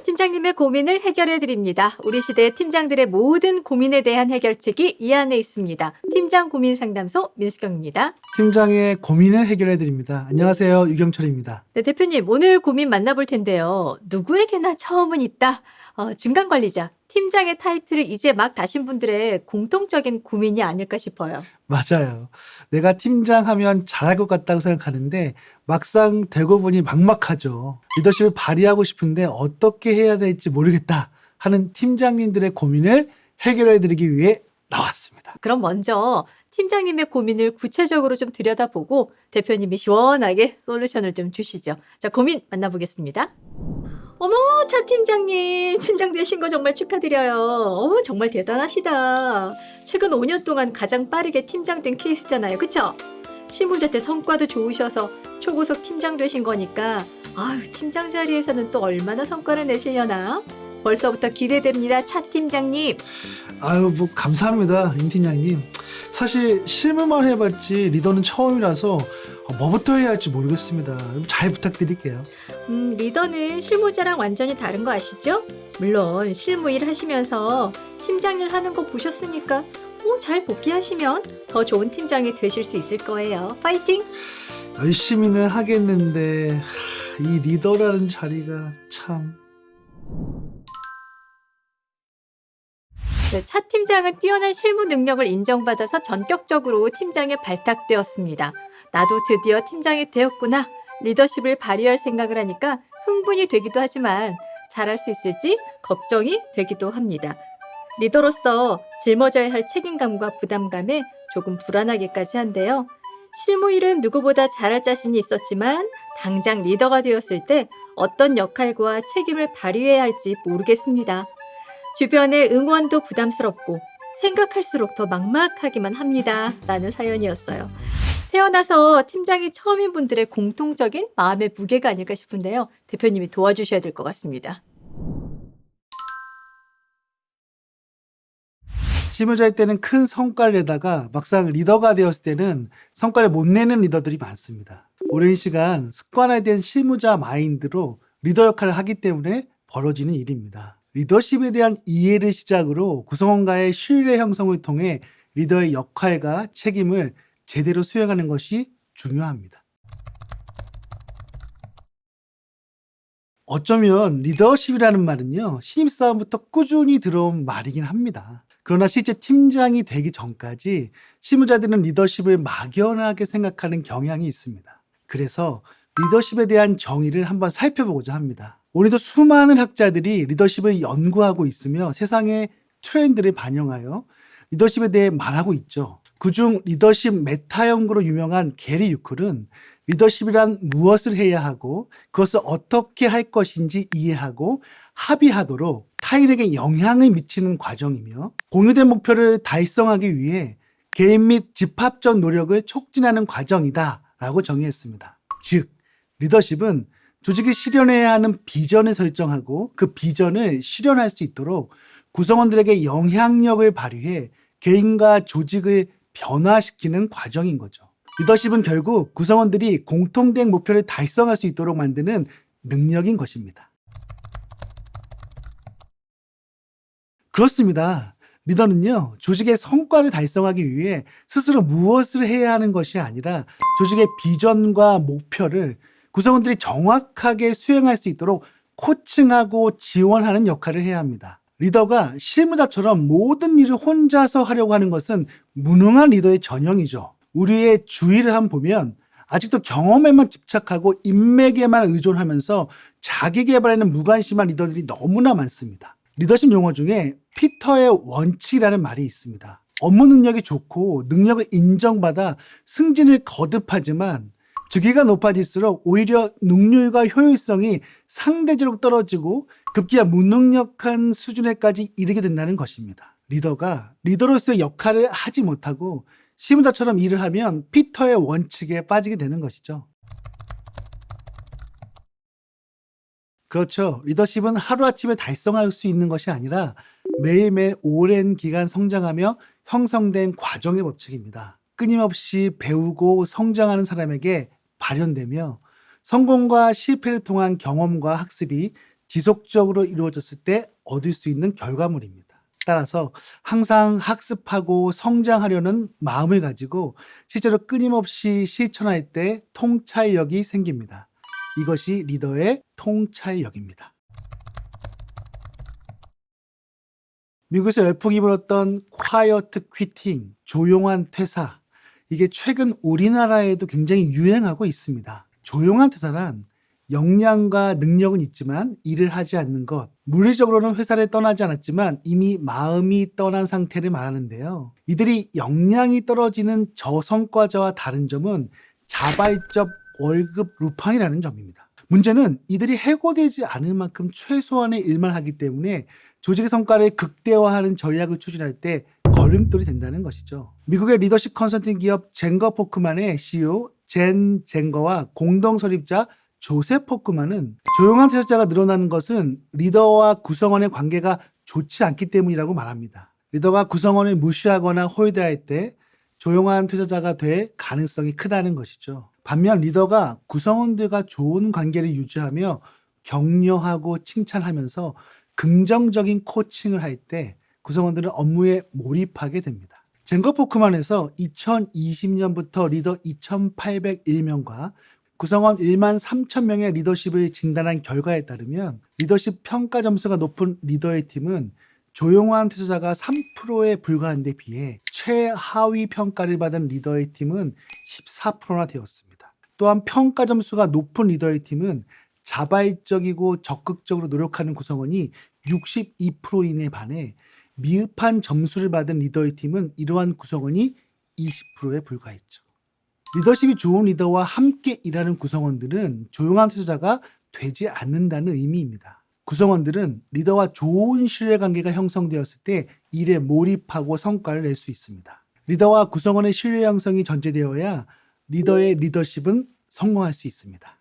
팀장님의 고민을 해결해 드립니다. 우리 시대 팀장들의 모든 고민에 대한 해결책이 이 안에 있습니다. 팀장 고민 상담소 민수경입니다. 팀장의 고민을 해결해 드립니다. 안녕하세요. 유경철입니다. 네, 대표님, 오늘 고민 만나볼 텐데요. 누구에게나 처음은 있다. 중간 관리자, 팀장의 타이틀을 이제 막 다신 분들의 공통적인 고민이 아닐까 싶어요. 맞아요. 내가 팀장하면 잘할 것 같다고 생각하는데 막상 되고 보니 막막하죠. 리더십을 발휘하고 싶은데 어떻게 해야 될지 모르겠다 하는 팀장님들의 고민을 해결해 드리기 위해 나왔습니다. 그럼 먼저 팀장님의 고민을 구체적으로 좀 들여다보고 대표님이 시원하게 솔루션을 좀 주시죠. 자, 고민 만나보겠습니다. 어머, 차 팀장님, 팀장 되신 거 정말 축하드려요. 정말 대단하시다. 최근 5년 동안 가장 빠르게 팀장 된 케이스잖아요. 그쵸? 실무자 때 성과도 좋으셔서 초고속 팀장 되신 거니까 팀장 자리에서는 또 얼마나 성과를 내시려나? 벌써부터 기대됩니다, 차 팀장님. 뭐 감사합니다. 임 팀장님. 사실 실무만 해봤지 리더는 처음이라서 뭐부터 해야 할지 모르겠습니다. 잘 부탁드릴게요. 리더는 실무자랑 완전히 다른 거 아시죠? 물론 실무 일 하시면서 팀장 일 하는 거 보셨으니까 잘 복귀하시면 더 좋은 팀장이 되실 수 있을 거예요. 파이팅! 열심히는 하겠는데 이 리더라는 자리가 참... 네, 차 팀장은 뛰어난 실무 능력을 인정받아서 전격적으로 팀장에 발탁되었습니다. 나도 드디어 팀장이 되었구나. 리더십을 발휘할 생각을 하니까 흥분이 되기도 하지만 잘할 수 있을지 걱정이 되기도 합니다. 리더로서 짊어져야 할 책임감과 부담감에 조금 불안하기까지 한데요. 실무 일은 누구보다 잘할 자신이 있었지만 당장 리더가 되었을 때 어떤 역할과 책임을 발휘해야 할지 모르겠습니다. 주변의 응원도 부담스럽고 생각할수록 더 막막하기만 합니다. 라는 사연이었어요. 태어나서 팀장이 처음인 분들의 공통적인 마음의 무게가 아닐까 싶은데요. 대표님이 도와주셔야 될 것 같습니다. 실무자일 때는 큰 성과를 내다가 막상 리더가 되었을 때는 성과를 못 내는 리더들이 많습니다. 오랜 시간 습관화된 실무자 마인드로 리더 역할을 하기 때문에 벌어지는 일입니다. 리더십에 대한 이해를 시작으로 구성원과의 신뢰 형성을 통해 리더의 역할과 책임을 제대로 수행하는 것이 중요합니다. 어쩌면 리더십이라는 말은요, 신입사원부터 꾸준히 들어온 말이긴 합니다. 그러나 실제 팀장이 되기 전까지 실무자들은 리더십을 막연하게 생각하는 경향이 있습니다. 그래서 리더십에 대한 정의를 한번 살펴보고자 합니다. 오늘도 수많은 학자들이 리더십을 연구하고 있으며 세상의 트렌드를 반영하여 리더십에 대해 말하고 있죠. 그중 리더십 메타 연구로 유명한 게리 유클은 리더십이란 무엇을 해야 하고 그것을 어떻게 할 것인지 이해하고 합의하도록 타인에게 영향을 미치는 과정이며 공유된 목표를 달성하기 위해 개인 및 집합적 노력을 촉진하는 과정이다 라고 정의했습니다. 즉, 리더십은 조직이 실현해야 하는 비전을 설정하고 그 비전을 실현할 수 있도록 구성원들에게 영향력을 발휘해 개인과 조직을 변화시키는 과정인 거죠. 리더십은 결국 구성원들이 공통된 목표를 달성할 수 있도록 만드는 능력인 것입니다. 그렇습니다. 리더는요, 조직의 성과를 달성하기 위해 스스로 무엇을 해야 하는 것이 아니라 조직의 비전과 목표를 구성원들이 정확하게 수행할 수 있도록 코칭하고 지원하는 역할을 해야 합니다. 리더가 실무자처럼 모든 일을 혼자서 하려고 하는 것은 무능한 리더의 전형이죠. 우리의 주위를 한번 보면 아직도 경험에만 집착하고 인맥에만 의존하면서 자기 개발에는 무관심한 리더들이 너무나 많습니다. 리더십 용어 중에 피터의 원칙이라는 말이 있습니다. 업무 능력이 좋고 능력을 인정받아 승진을 거듭하지만 직위가 높아질수록 오히려 능률과 효율성이 상대적으로 떨어지고 급기야 무능력한 수준에까지 이르게 된다는 것입니다. 리더가 리더로서의 역할을 하지 못하고 실무자처럼 일을 하면 피터의 원칙에 빠지게 되는 것이죠. 그렇죠. 리더십은 하루아침에 달성할 수 있는 것이 아니라 매일매일 오랜 기간 성장하며 형성된 과정의 법칙입니다. 끊임없이 배우고 성장하는 사람에게 발현되며 성공과 실패를 통한 경험과 학습이 지속적으로 이루어졌을 때 얻을 수 있는 결과물입니다. 따라서 항상 학습하고 성장하려는 마음을 가지고 실제로 끊임없이 실천할 때 통찰력이 생깁니다. 이것이 리더의 통찰력입니다. 미국에서 열풍이 불었던 quiet quitting, 조용한 퇴사, 이게 최근 우리나라에도 굉장히 유행하고 있습니다. 조용한 퇴사란 역량과 능력은 있지만 일을 하지 않는 것, 물리적으로는 회사를 떠나지 않았지만 이미 마음이 떠난 상태를 말하는데요. 이들이 역량이 떨어지는 저성과자와 다른 점은 자발적 월급 루팡이라는 점입니다. 문제는 이들이 해고되지 않을 만큼 최소한의 일만 하기 때문에 조직의 성과를 극대화하는 전략을 추진할 때 걸림돌이 된다는 것이죠. 미국의 리더십 컨설팅 기업 젠거 포크만의 CEO 젠 젠거와 공동 설립자 조셉 포크만은 조용한 퇴사자가 늘어나는 것은 리더와 구성원의 관계가 좋지 않기 때문이라고 말합니다. 리더가 구성원을 무시하거나 홀대할 때 조용한 퇴사자가 될 가능성이 크다는 것이죠. 반면 리더가 구성원들과 좋은 관계를 유지하며 격려하고 칭찬하면서 긍정적인 코칭을 할 때 구성원들은 업무에 몰입하게 됩니다. 젠거 포크만에서 2020년부터 리더 2,801명과 구성원 1만 3천 명의 리더십을 진단한 결과에 따르면 리더십 평가 점수가 높은 리더의 팀은 조용한 퇴사자가 3%에 불과한 데 비해 최하위 평가를 받은 리더의 팀은 14%나 되었습니다. 또한 평가 점수가 높은 리더의 팀은 자발적이고 적극적으로 노력하는 구성원이 62%인에 반해 미흡한 점수를 받은 리더의 팀은 이러한 구성원이 20%에 불과했죠. 리더십이 좋은 리더와 함께 일하는 구성원들은 조용한 퇴사자가 되지 않는다는 의미입니다. 구성원들은 리더와 좋은 신뢰관계가 형성되었을 때 일에 몰입하고 성과를 낼 수 있습니다. 리더와 구성원의 신뢰 형성이 전제되어야 리더의 리더십은 성공할 수 있습니다.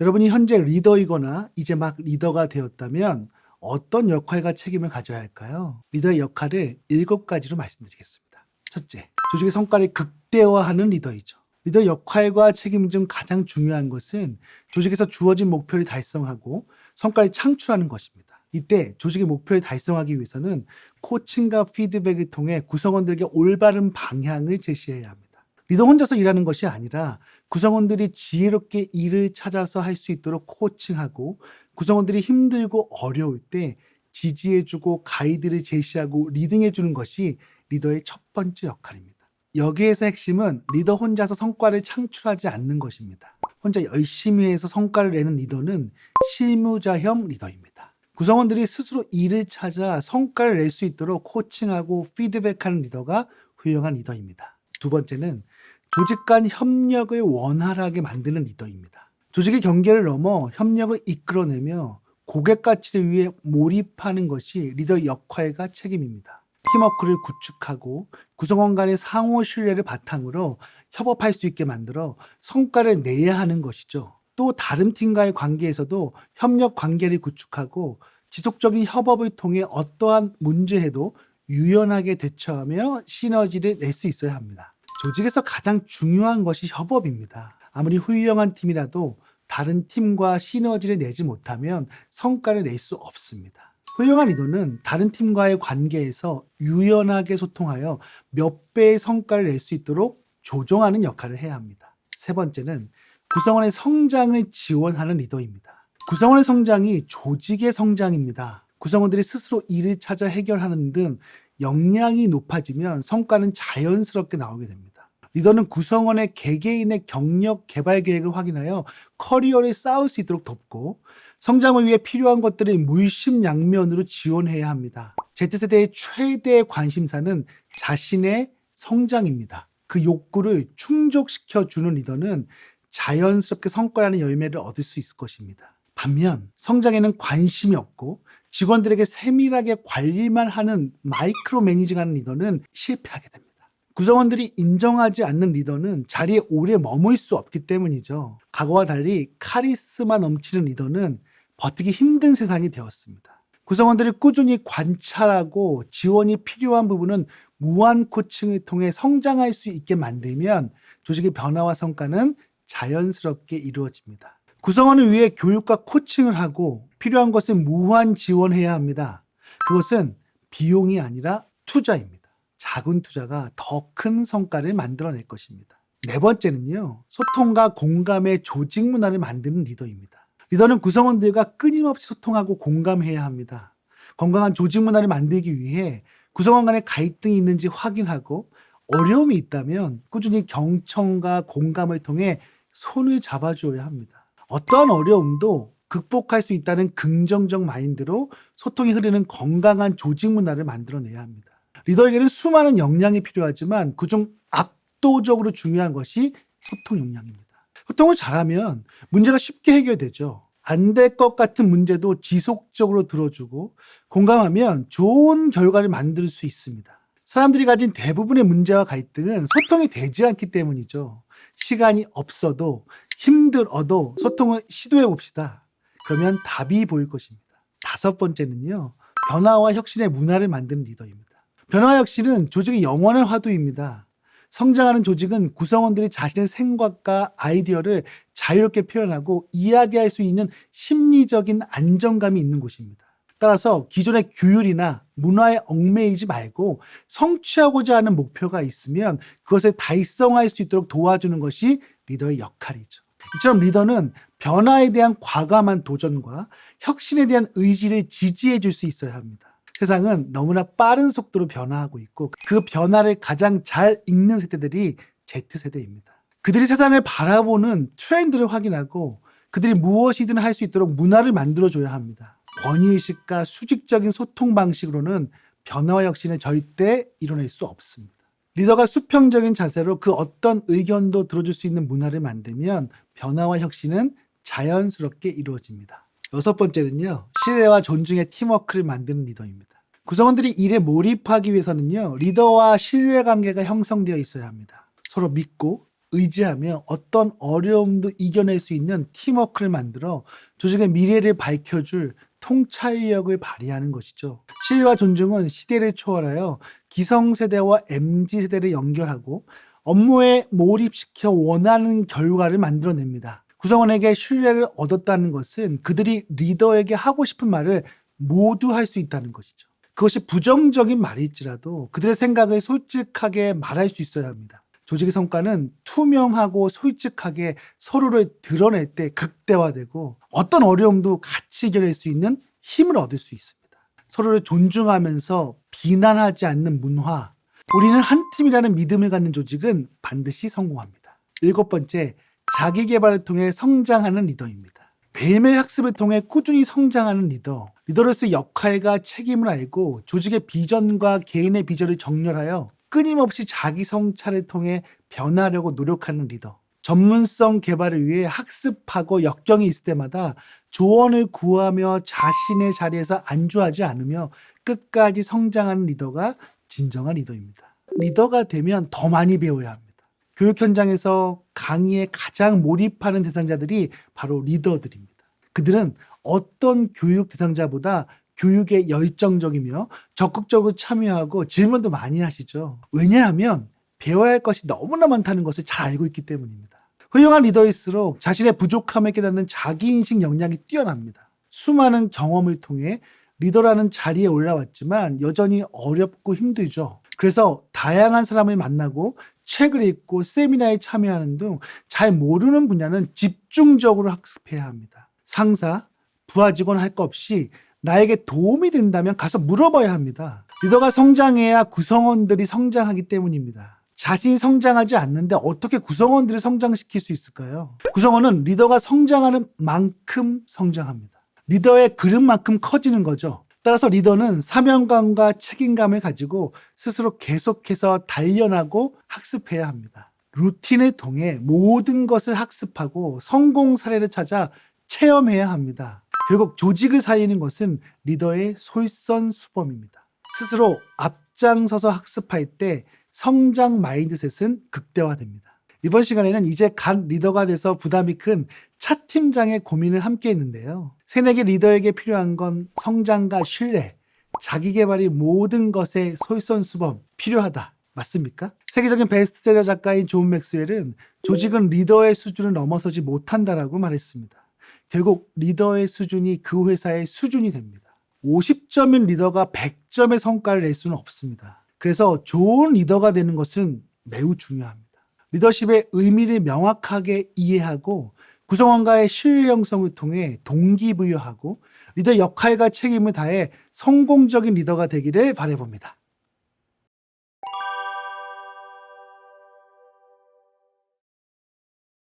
여러분이 현재 리더이거나 이제 막 리더가 되었다면 어떤 역할과 책임을 가져야 할까요? 리더의 역할을 7가지로 말씀드리겠습니다. 첫째, 조직의 성과를 극대화하는 리더이죠. 리더 역할과 책임 중 가장 중요한 것은 조직에서 주어진 목표를 달성하고 성과를 창출하는 것입니다. 이때 조직의 목표를 달성하기 위해서는 코칭과 피드백을 통해 구성원들에게 올바른 방향을 제시해야 합니다. 리더 혼자서 일하는 것이 아니라 구성원들이 지혜롭게 일을 찾아서 할 수 있도록 코칭하고 구성원들이 힘들고 어려울 때 지지해주고 가이드를 제시하고 리딩해주는 것이 리더의 첫 번째 역할입니다. 여기에서 핵심은 리더 혼자서 성과를 창출하지 않는 것입니다. 혼자 열심히 해서 성과를 내는 리더는 실무자형 리더입니다. 구성원들이 스스로 일을 찾아 성과를 낼 수 있도록 코칭하고 피드백하는 리더가 훌륭한 리더입니다. 두 번째는 조직 간 협력을 원활하게 만드는 리더입니다. 조직의 경계를 넘어 협력을 이끌어내며 고객 가치를 위해 몰입하는 것이 리더의 역할과 책임입니다. 팀워크를 구축하고 구성원 간의 상호 신뢰를 바탕으로 협업할 수 있게 만들어 성과를 내야 하는 것이죠. 또 다른 팀과의 관계에서도 협력 관계를 구축하고 지속적인 협업을 통해 어떠한 문제에도 유연하게 대처하며 시너지를 낼 수 있어야 합니다. 조직에서 가장 중요한 것이 협업입니다. 아무리 훌륭한 팀이라도 다른 팀과 시너지를 내지 못하면 성과를 낼 수 없습니다. 훌륭한 리더는 다른 팀과의 관계에서 유연하게 소통하여 몇 배의 성과를 낼 수 있도록 조정하는 역할을 해야 합니다. 세 번째는 구성원의 성장을 지원하는 리더입니다. 구성원의 성장이 조직의 성장입니다. 구성원들이 스스로 일을 찾아 해결하는 등 역량이 높아지면 성과는 자연스럽게 나오게 됩니다. 리더는 구성원의 개개인의 경력 개발 계획을 확인하여 커리어를 쌓을 수 있도록 돕고 성장을 위해 필요한 것들을 물심양면으로 지원해야 합니다. Z세대의 최대 관심사는 자신의 성장입니다. 그 욕구를 충족시켜주는 리더는 자연스럽게 성과라는 열매를 얻을 수 있을 것입니다. 반면 성장에는 관심이 없고 직원들에게 세밀하게 관리만 하는 마이크로 매니징하는 리더는 실패하게 됩니다. 구성원들이 인정하지 않는 리더는 자리에 오래 머물 수 없기 때문이죠. 과거와 달리 카리스마 넘치는 리더는 버티기 힘든 세상이 되었습니다. 구성원들이 꾸준히 관찰하고 지원이 필요한 부분은 무한 코칭을 통해 성장할 수 있게 만들면 조직의 변화와 성과는 자연스럽게 이루어집니다. 구성원을 위해 교육과 코칭을 하고 필요한 것은 무한 지원해야 합니다. 그것은 비용이 아니라 투자입니다. 작은 투자가 더 큰 성과를 만들어낼 것입니다. 네 번째는요, 소통과 공감의 조직 문화를 만드는 리더입니다. 리더는 구성원들과 끊임없이 소통하고 공감해야 합니다. 건강한 조직 문화를 만들기 위해 구성원 간의 갈등이 있는지 확인하고 어려움이 있다면 꾸준히 경청과 공감을 통해 손을 잡아줘야 합니다. 어떠한 어려움도 극복할 수 있다는 긍정적 마인드로 소통이 흐르는 건강한 조직 문화를 만들어내야 합니다. 리더에게는 수많은 역량이 필요하지만 그중 압도적으로 중요한 것이 소통 역량입니다. 소통을 잘하면 문제가 쉽게 해결되죠. 안 될 것 같은 문제도 지속적으로 들어주고 공감하면 좋은 결과를 만들 수 있습니다. 사람들이 가진 대부분의 문제와 갈등은 소통이 되지 않기 때문이죠. 시간이 없어도 힘들어도 소통을 시도해 봅시다. 그러면 답이 보일 것입니다. 다섯 번째는요, 변화와 혁신의 문화를 만드는 리더입니다. 변화와 혁신은 조직의 영원한 화두입니다. 성장하는 조직은 구성원들이 자신의 생각과 아이디어를 자유롭게 표현하고 이야기할 수 있는 심리적인 안정감이 있는 곳입니다. 따라서 기존의 규율이나 문화에 얽매이지 말고 성취하고자 하는 목표가 있으면 그것을 달성할 수 있도록 도와주는 것이 리더의 역할이죠. 이처럼 리더는 변화에 대한 과감한 도전과 혁신에 대한 의지를 지지해 줄 수 있어야 합니다. 세상은 너무나 빠른 속도로 변화하고 있고 그 변화를 가장 잘 읽는 세대들이 Z세대입니다. 그들이 세상을 바라보는 트렌드를 확인하고 그들이 무엇이든 할 수 있도록 문화를 만들어줘야 합니다. 권위의식과 수직적인 소통 방식으로는 변화와 혁신을 절대 이뤄낼 수 없습니다. 리더가 수평적인 자세로 그 어떤 의견도 들어줄 수 있는 문화를 만들면 변화와 혁신은 자연스럽게 이루어집니다. 여섯 번째는요, 신뢰와 존중의 팀워크를 만드는 리더입니다. 구성원들이 일에 몰입하기 위해서는요, 리더와 신뢰관계가 형성되어 있어야 합니다. 서로 믿고 의지하며 어떤 어려움도 이겨낼 수 있는 팀워크를 만들어 조직의 미래를 밝혀줄 통찰력을 발휘하는 것이죠. 신뢰와 존중은 시대를 초월하여 기성세대와 MZ세대를 연결하고 업무에 몰입시켜 원하는 결과를 만들어냅니다. 구성원에게 신뢰를 얻었다는 것은 그들이 리더에게 하고 싶은 말을 모두 할 수 있다는 것이죠. 그것이 부정적인 말일지라도 그들의 생각을 솔직하게 말할 수 있어야 합니다. 조직의 성과는 투명하고 솔직하게 서로를 드러낼 때 극대화되고 어떤 어려움도 같이 이겨낼 수 있는 힘을 얻을 수 있습니다. 서로를 존중하면서 비난하지 않는 문화, 우리는 한 팀이라는 믿음을 갖는 조직은 반드시 성공합니다. 일곱 번째, 자기 개발을 통해 성장하는 리더입니다. 매일매일 학습을 통해 꾸준히 성장하는 리더. 리더로서의 역할과 책임을 알고 조직의 비전과 개인의 비전을 정렬하여 끊임없이 자기 성찰을 통해 변화하려고 노력하는 리더. 전문성 개발을 위해 학습하고 역경이 있을 때마다 조언을 구하며 자신의 자리에서 안주하지 않으며 끝까지 성장하는 리더가 진정한 리더입니다. 리더가 되면 더 많이 배워야 합니다. 교육 현장에서 강의에 가장 몰입하는 대상자들이 바로 리더들입니다. 그들은 어떤 교육 대상자보다 교육에 열정적이며 적극적으로 참여하고 질문도 많이 하시죠. 왜냐하면 배워야 할 것이 너무나 많다는 것을 잘 알고 있기 때문입니다. 훌륭한 리더일수록 자신의 부족함을 깨닫는 자기인식 역량이 뛰어납니다. 수많은 경험을 통해 리더라는 자리에 올라왔지만 여전히 어렵고 힘들죠. 그래서 다양한 사람을 만나고 책을 읽고 세미나에 참여하는 등 잘 모르는 분야는 집중적으로 학습해야 합니다. 상사, 부하 직원 할 것 없이 나에게 도움이 된다면 가서 물어봐야 합니다. 리더가 성장해야 구성원들이 성장하기 때문입니다. 자신이 성장하지 않는데 어떻게 구성원들을 성장시킬 수 있을까요? 구성원은 리더가 성장하는 만큼 성장합니다. 리더의 그릇만큼 커지는 거죠. 따라서 리더는 사명감과 책임감을 가지고 스스로 계속해서 단련하고 학습해야 합니다. 루틴을 통해 모든 것을 학습하고 성공 사례를 찾아 체험해야 합니다. 결국 조직을 살리는 것은 리더의 솔선수범입니다. 스스로 앞장서서 학습할 때 성장 마인드셋은 극대화됩니다. 이번 시간에는 이제 갓 리더가 돼서 부담이 큰 차 팀장의 고민을 함께 했는데요. 새내기 리더에게 필요한 건 성장과 신뢰, 자기개발이 모든 것의 솔선수범 필요하다. 맞습니까? 세계적인 베스트셀러 작가인 존 맥스웰은 조직은 리더의 수준을 넘어서지 못한다라고 말했습니다. 결국 리더의 수준이 그 회사의 수준이 됩니다. 50점인 리더가 100점의 성과를 낼 수는 없습니다. 그래서 좋은 리더가 되는 것은 매우 중요합니다. 리더십의 의미를 명확하게 이해하고 구성원과의 신뢰 형성을 통해 동기부여하고 리더 역할과 책임을 다해 성공적인 리더가 되기를 바라봅니다.